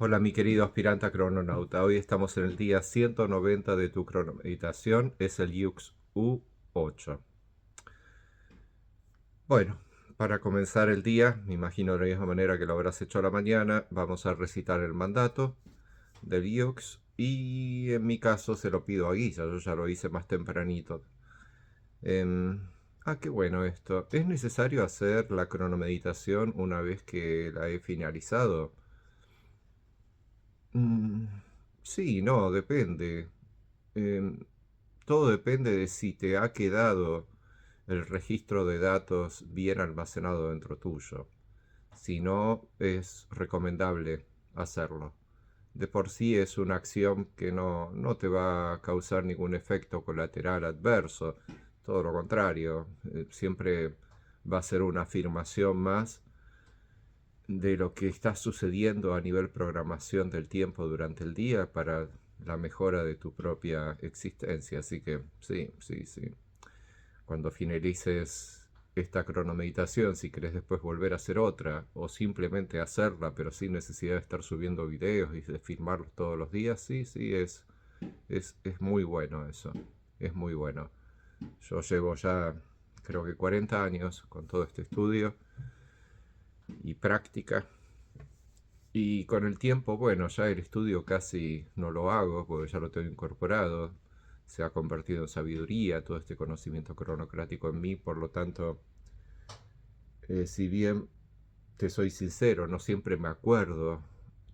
Hola mi querido aspirante a crononauta, hoy estamos en el día 190 de tu cronomeditación, es el Yux U8. Bueno, para comenzar el día, me imagino de la misma manera que lo habrás hecho a la mañana, vamos a recitar el mandato del Yux y en mi caso se lo pido a Guilla, yo ya lo hice más tempranito. Em, qué bueno esto. ¿Es necesario hacer la cronomeditación una vez que la he finalizado? Mm, sí, no, depende. Em, Todo depende de si te ha quedado el registro de datos bien almacenado dentro tuyo. Si no, es recomendable hacerlo. De por sí es una acción que no te va a causar ningún efecto colateral adverso. Todo lo contrario, siempre va a ser una afirmación más de lo que está sucediendo a nivel programación del tiempo durante el día para la mejora de tu propia existencia. Así que sí, sí, sí. Cuando finalices esta cronomeditación, si querés después volver a hacer otra o simplemente hacerla pero sin necesidad de estar subiendo videos y de filmarlos todos los días, sí, sí, es muy bueno eso. Es muy bueno. Yo llevo ya creo que 40 años con todo este estudio y práctica. Y con el tiempo, bueno, ya el estudio casi no lo hago porque ya lo tengo incorporado. Se ha convertido en sabiduría todo este conocimiento cronocrático en mí. Por lo tanto, si bien te soy sincero, no siempre me acuerdo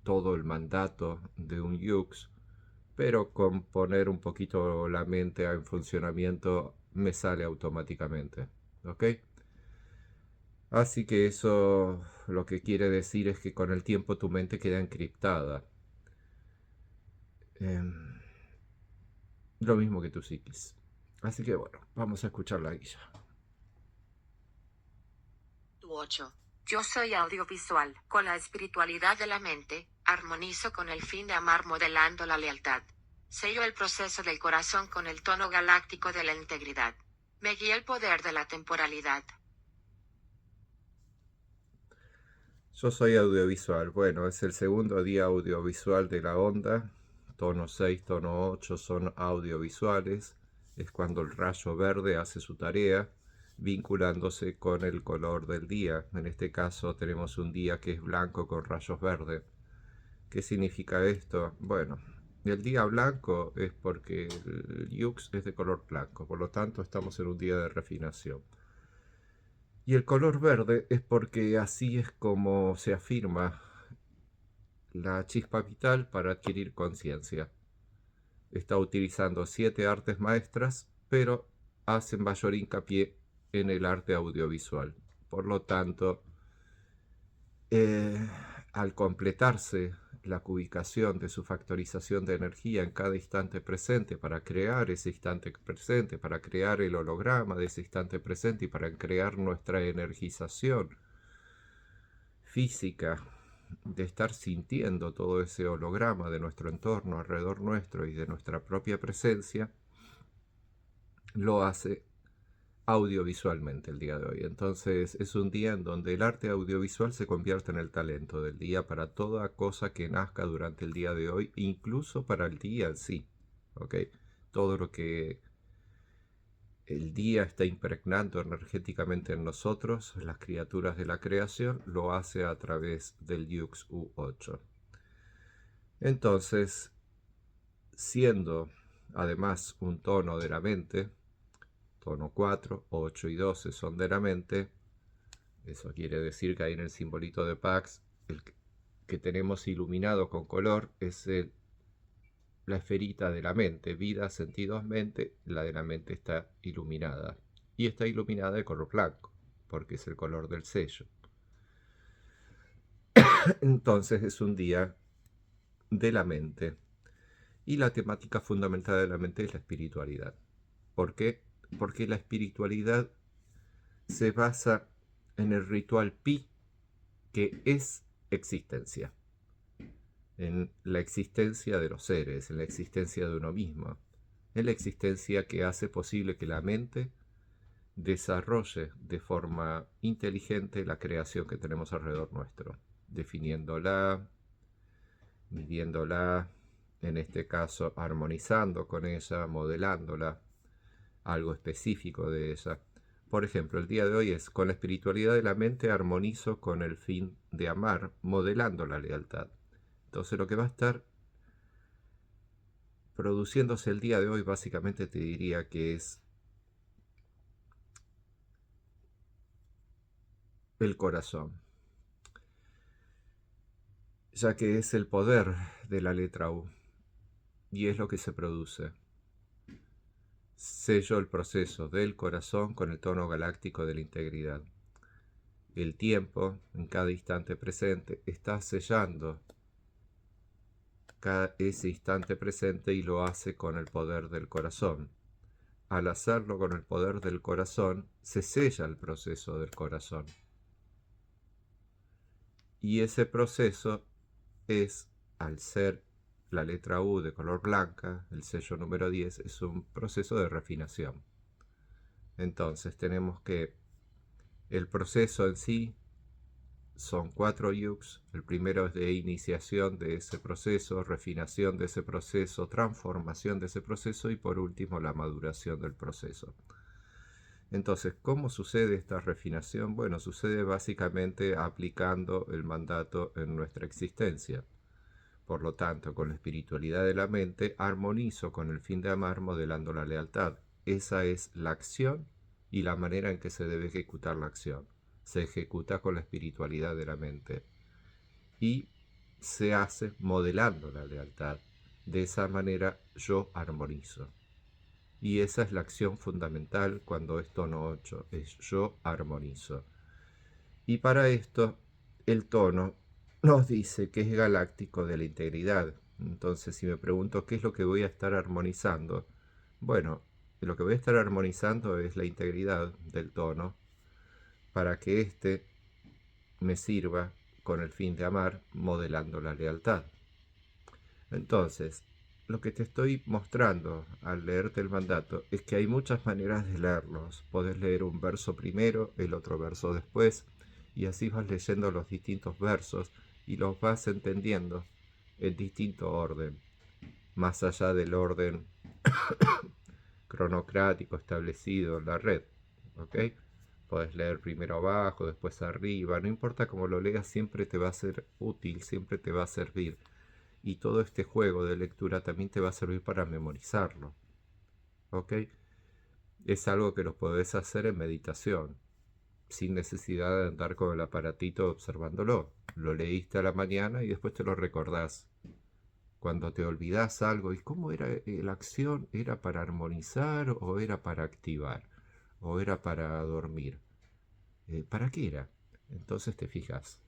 todo el mandato de un Yux, pero con poner un poquito la mente en funcionamiento me sale automáticamente. ¿Ok? Así que eso lo que quiere decir es que con el tiempo tu mente queda encriptada. Em, lo mismo que tu psiquis. Así que bueno, vamos a escuchar la guía. Tu 8. Yo soy audiovisual. Con la espiritualidad de la mente, armonizo con el fin de amar modelando la lealtad. Sello el proceso del corazón con el tono galáctico de la integridad. Me guía el poder de la temporalidad. Yo soy audiovisual. Bueno, es el segundo día audiovisual de la onda. Tono 6, tono 8 son audiovisuales. Es cuando el rayo verde hace su tarea, vinculándose con el color del día. En este caso tenemos un día que es blanco con rayos verdes. ¿Qué significa esto? Bueno, el día blanco es porque el Yux es de color blanco, por lo tanto estamos en un día de refinación. Y el color verde es porque así es como se afirma la chispa vital para adquirir conciencia. Está utilizando 7 artes maestras, pero hace mayor hincapié en el arte audiovisual. Por lo tanto, eh, al completarse la cubicación de su factorización de energía en cada instante presente para crear ese instante presente, para crear el holograma de ese instante presente y para crear nuestra energización física de estar sintiendo todo ese holograma de nuestro entorno alrededor nuestro y de nuestra propia presencia, lo hace audiovisualmente el día de hoy. Entonces es un día en donde el arte audiovisual se convierte en el talento del día para toda cosa que nazca durante el día de hoy, incluso para el día en sí. ¿Ok? Todo lo que el día está impregnando energéticamente en nosotros, las criaturas de la creación, lo hace a través del Yux U8. Entonces, siendo además un tono de la mente, tono 4, 8 y 12 son de la mente, eso quiere decir que ahí en el simbolito de Pax, el que tenemos iluminado con color es la esferita de la mente, vida, sentidos, mente, la de la mente está iluminada. Y está iluminada de color blanco, porque es el color del sello. Entonces es un día de la mente. Y la temática fundamental de la mente es la espiritualidad. ¿Por qué? Porque la espiritualidad se basa en el ritual Pi, que es existencia. En la existencia de los seres, en la existencia de uno mismo, en la existencia que hace posible que la mente desarrolle de forma inteligente la creación que tenemos alrededor nuestro, definiéndola, midiéndola, en este caso armonizando con ella, modelándola, algo específico de ella. Por ejemplo, el día de hoy es: con la espiritualidad de la mente armonizo con el fin de amar, modelando la lealtad. Entonces lo que va a estar produciéndose el día de hoy básicamente te diría que es el corazón, ya que es el poder de la letra U y es lo que se produce. Sello el proceso del corazón con el tono galáctico de la integridad. El tiempo, en cada instante presente, está sellando ese instante presente y lo hace con el poder del corazón. Al hacerlo con el poder del corazón, se sella el proceso del corazón. Y ese proceso es, al ser la letra U de color blanca, el sello número 10, es un proceso de refinación. Entonces tenemos que el proceso en sí son 4 yugs. El primero es de iniciación de ese proceso, refinación de ese proceso, transformación de ese proceso y por último la maduración del proceso. Entonces, ¿cómo sucede esta refinación? Bueno, sucede básicamente aplicando el mandato en nuestra existencia. Por lo tanto, con la espiritualidad de la mente, armonizo con el fin de amar modelando la lealtad. Esa es la acción y la manera en que se debe ejecutar la acción. Se ejecuta con la espiritualidad de la mente y se hace modelando la lealtad. De esa manera yo armonizo. Y esa es la acción fundamental cuando es tono 8, es yo armonizo. Y para esto el tono nos dice que es galáctico de la integridad. Entonces, si me pregunto qué es lo que voy a estar armonizando, bueno, lo que voy a estar armonizando es la integridad del tono para que éste me sirva con el fin de amar, modelando la lealtad. Entonces, lo que te estoy mostrando al leerte el mandato es que hay muchas maneras de leerlos. Podés leer un verso primero, el otro verso después, y así vas leyendo los distintos versos y los vas entendiendo en distinto orden, más allá del orden cronocrático establecido en la red. ¿Ok? Podés leer primero abajo, después arriba, no importa cómo lo leas, siempre te va a ser útil, siempre te va a servir. Y todo este juego de lectura también te va a servir para memorizarlo. ¿Ok? Es algo que lo podés hacer en meditación, sin necesidad de andar con el aparatito observándolo. Lo leíste a la mañana y después te lo recordás. Cuando te olvidás algo, ¿y cómo era la acción? ¿Era para armonizar o era para activar? ¿O era para dormir? ¿Para qué era? Entonces te fijas.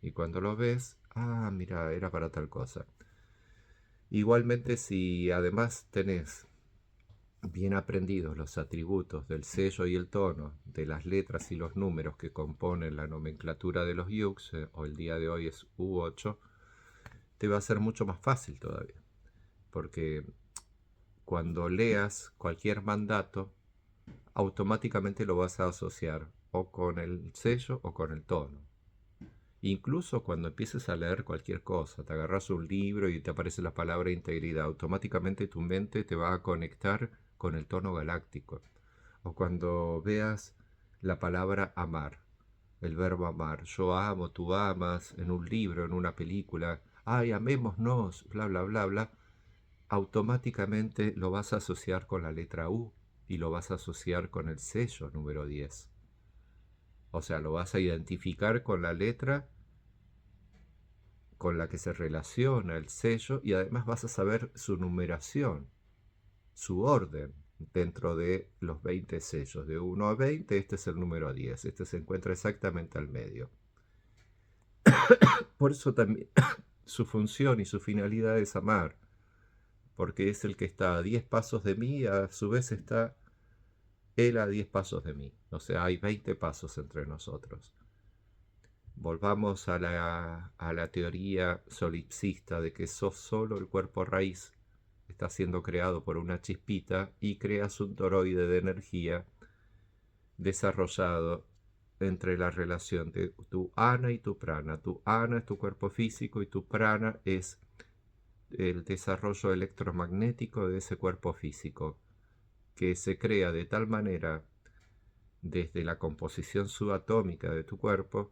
Y cuando lo ves, mira, era para tal cosa. Igualmente, si además tenés bien aprendidos los atributos del sello y el tono, de las letras y los números que componen la nomenclatura de los yugs, o el día de hoy es U8, te va a ser mucho más fácil todavía. Porque cuando leas cualquier mandato, automáticamente lo vas a asociar o con el sello o con el tono. Incluso cuando empieces a leer cualquier cosa, te agarras un libro y te aparece la palabra integridad, automáticamente tu mente te va a conectar con el tono galáctico. O cuando veas la palabra amar, el verbo amar, yo amo, tú amas, en un libro, en una película, ay, amémonos, bla, bla, bla, bla, automáticamente lo vas a asociar con la letra U y lo vas a asociar con el sello número 10. O sea, lo vas a identificar con la letra con la que se relaciona el sello y además vas a saber su numeración, su orden dentro de los 20 sellos. De 1 a 20, este es el número 10. Este se encuentra exactamente al medio. Por eso también su función y su finalidad es amar, porque es el que está a 10 pasos de mí, a su vez está él a 10 pasos de mí. O sea, hay 20 pasos entre nosotros. Volvamos a la teoría solipsista de que sos solo el cuerpo raíz, está siendo creado por una chispita y creas un toroide de energía desarrollado entre la relación de tu ana y tu prana. Tu ana es tu cuerpo físico y tu prana es el desarrollo electromagnético de ese cuerpo físico, que se crea de tal manera desde la composición subatómica de tu cuerpo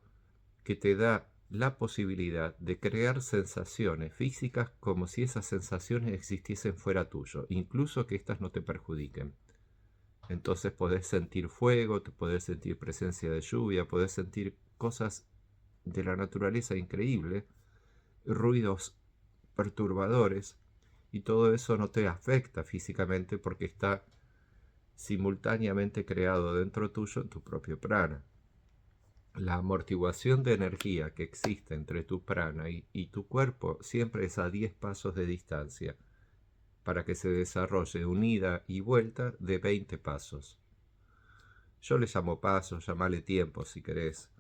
que te da la posibilidad de crear sensaciones físicas como si esas sensaciones existiesen fuera tuyo, incluso que éstas no te perjudiquen. Entonces podés sentir fuego, podés sentir presencia de lluvia, podés sentir cosas de la naturaleza increíble, ruidos perturbadores, y todo eso no te afecta físicamente porque está simultáneamente creado dentro tuyo en tu propio prana. La amortiguación de energía que existe entre tu prana y tu cuerpo siempre es a 10 pasos de distancia, para que se desarrolle una ida y vuelta de 20 pasos. Yo le llamo pasos, llamale tiempo si querés.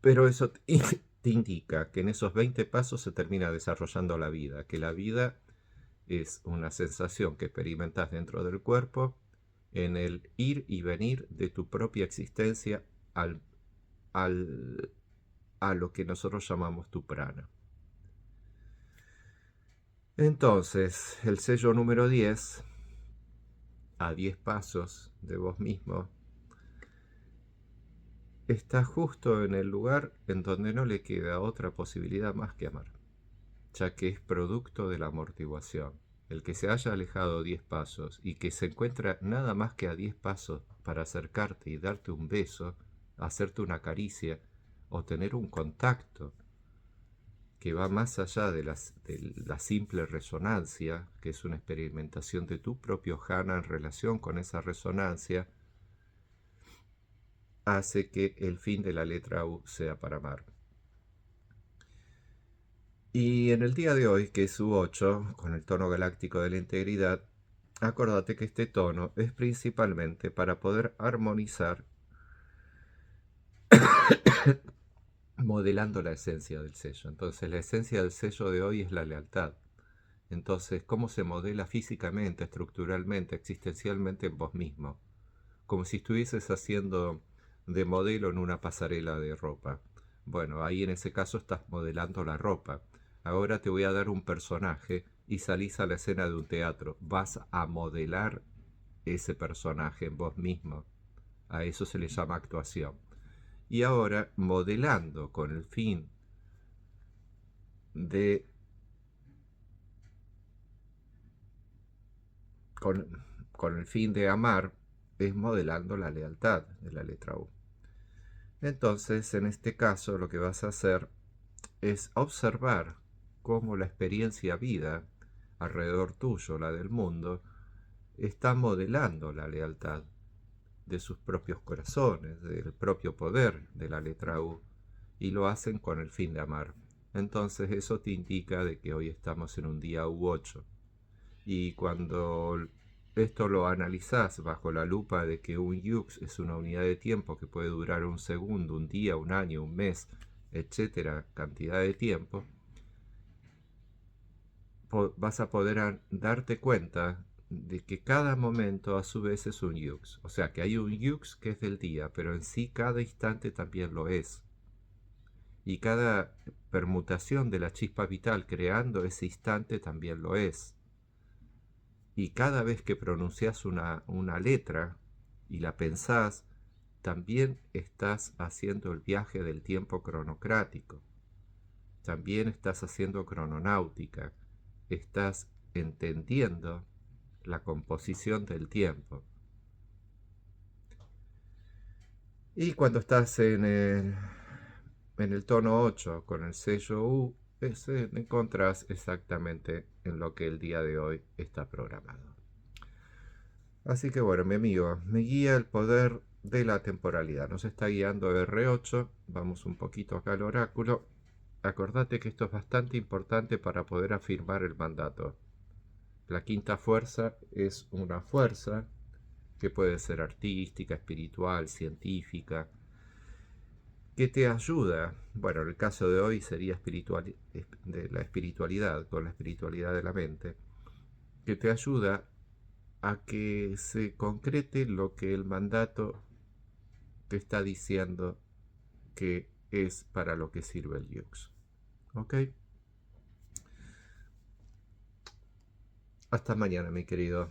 Pero eso te indica que en esos 20 pasos se termina desarrollando la vida, que la vida es una sensación que experimentas dentro del cuerpo en el ir y venir de tu propia existencia a lo que nosotros llamamos tu prana. Entonces, el sello número 10, a 10 pasos de vos mismo, está justo en el lugar en donde no le queda otra posibilidad más que amar, ya que es producto de la amortiguación. El que se haya alejado 10 pasos y que se encuentra nada más que a 10 pasos para acercarte y darte un beso, hacerte una caricia o tener un contacto que va más allá de la simple resonancia, que es una experimentación de tu propio jhana en relación con esa resonancia, hace que el fin de la letra U sea para amar. Y en el día de hoy, que es U8, con el tono galáctico de la integridad, acordate que este tono es principalmente para poder armonizar modelando la esencia del sello. Entonces la esencia del sello de hoy es la lealtad. Entonces, ¿cómo se modela físicamente, estructuralmente, existencialmente en vos mismo? Como si estuvieses haciendo de modelo en una pasarela de ropa. Bueno, ahí en ese caso estás modelando la ropa. Ahora te voy a dar un personaje y salís a la escena de un teatro. Vas a modelar ese personaje en vos mismo. A eso se le llama actuación. Y ahora, modelando con el fin de con, con el fin de amar, es modelando la lealtad de la letra U. Entonces, en este caso, lo que vas a hacer es observar cómo la experiencia vida alrededor tuyo, la del mundo, está modelando la lealtad de sus propios corazones, del propio poder de la letra U, y lo hacen con el fin de amar. Entonces eso te indica de que hoy estamos en un día U8. Y cuando esto lo analizás bajo la lupa de que un yux es una unidad de tiempo que puede durar un segundo, un día, un año, un mes, etcétera, cantidad de tiempo, vas a poder darte cuenta de que cada momento a su vez es un yux. O sea que hay un yux que es del día, pero en sí cada instante también lo es. Y cada permutación de la chispa vital creando ese instante también lo es. Y cada vez que pronuncias una letra y la pensás, también estás haciendo el viaje del tiempo cronocrático. También estás haciendo crononáutica. Estás entendiendo la composición del tiempo. Y cuando estás en el tono 8 con el sello U, encontrás exactamente en lo que el día de hoy está programado. Así que bueno, mi amigo, me guía el poder de la temporalidad. Nos está guiando R8. Vamos un poquito acá al oráculo. Acordate que esto es bastante importante para poder afirmar el mandato. La quinta fuerza es una fuerza que puede ser artística, espiritual, científica, que te ayuda, bueno, en el caso de hoy sería de la espiritualidad, con la espiritualidad de la mente, que te ayuda a que se concrete lo que el mandato te está diciendo que es para lo que sirve el yux. Ok. Hasta mañana, mi querido.